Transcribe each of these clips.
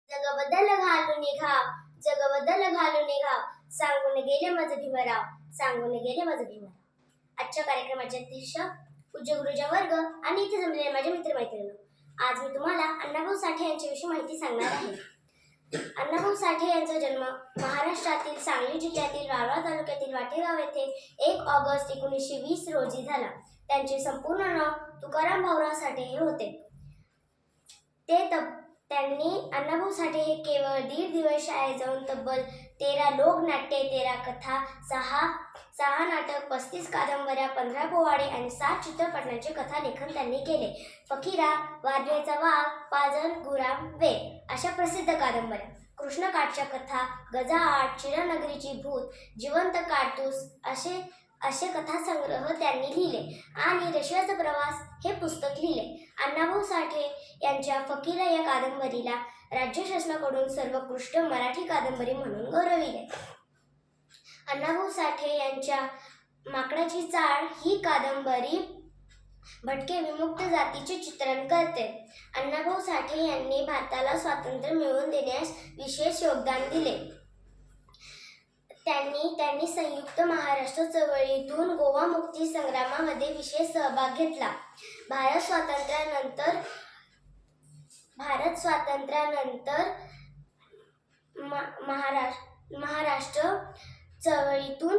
जगबदल घालून घाव, जगबदल घालून घाव, सांगून गेले माझे भीमराव, सांगून गेले माझे भीमराव. आजच्या कार्यक्रमाचे अध्यक्ष पूज्य गुरुजा वर्ग आणि इथे जमलेले माझे मित्रमैत्रिणी, आज मी तुम्हाला अण्णाभाऊ साठे यांच्याविषयी माहिती सांगणार आहे. अण्णाभाऊ साठे यांचा जन्म महाराष्ट्रातील सांगली जिल्ह्यातील वाळवा तालुक्यातील वाटेगाव येथे 1 ऑगस्ट 1920 रोजी झाला. त्यांचे संपूर्ण नाव तुकाराम भाऊराव साठे हे होते. त्यांनी अण्णाभाऊ साठे हे केवळ 1.5 दिवस शाळेत जाऊन तब्बल 13 लोकनाट्ये, 13 कथा, 6 नाटक, 35 कादंबऱ्या, 15 पोवाडे आणि 7 चित्रपटांचे कथालेखन त्यांनी केले. फकीरा, वारजेचा वाघ, पाजर, गुराम, वेल अशा प्रसिद्ध कादंबऱ्या, कृष्णकाठच्या कथा, गजाआड, चिरनगरीची भूत, जिवंत कारतूस असे कथासंग्रह त्यांनी लिहिले आणि रशियाचा प्रवास हे पुस्तक लिहिले. अण्णाभाऊ साठे यांच्या फकीरा या कादंबरीला राज्य शासनाकडून सर्वोत्कृष्ट मराठी कादंबरी म्हणून गौरविले. अण्णाभाऊ साठे यांच्या माकडाची चाळ ही कादंबरी भटके विमुक्त जातीचे चित्रण करते. अण्णाभाऊ साठे यांनी भारताला स्वातंत्र्य मिळवून देण्यास विशेष योगदान दिले. त्यांनी संयुक्त महाराष्ट्र चळवळीतून गोवा मुक्ती संग्रामामध्ये विशेष सहभाग घेतला. भारत स्वातंत्र्यानंतर महाराष्ट्र चळवळीतून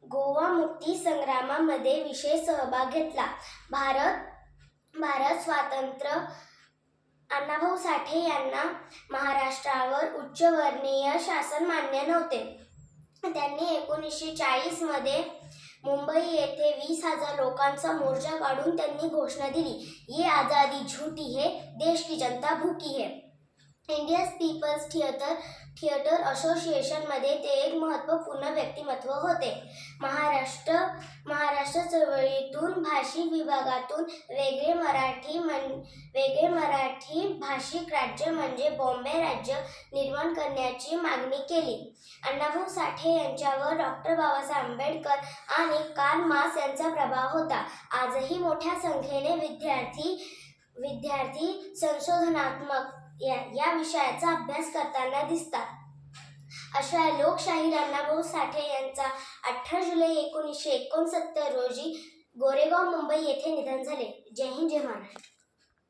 गोवा मुक्ती संग्रामामध्ये विशेष सहभाग घेतला. भारत स्वातंत्र्य अण्णाभाऊ साठे यांना महाराष्ट्रावर उच्चवर्णीय शासन मान्य नव्हते. त्यांनी 1940 मध्ये मुंबई येथे 20,000 लोकांचा मोर्चा काढून त्यांनी घोषणा दिली, ये आजादी झूठी है, देश की जनता भूकी है. इंडियन पीपल्स थिएटर असोसिएशन मध्ये ते एक महत्त्वपूर्ण व्यक्तिमत्व होते. महाराष्ट्र चळवळीतून भाषिक विभागातून वेगळे मराठी भाषिक राज्य म्हणजे बॉम्बे राज्य निर्माण करण्याची मागणी केली. अण्णाभाऊ साठे यांच्यावर डॉ. बाबासाहेब आंबेडकर आणि कार्ल मार्क्स यांचा प्रभाव होता. आजही मोठ्या संख्येने विद्यार्थी संशोधनात्मक या विषयाचा अभ्यास करताना दिसतात. अशा लोकशाहीर अण्णाभाऊ साठे यांचा 18 जुलै 1969 रोजी गोरेगाव, मुंबई येथे निधन झाले. जय हिंद, जय महाराष्ट्र.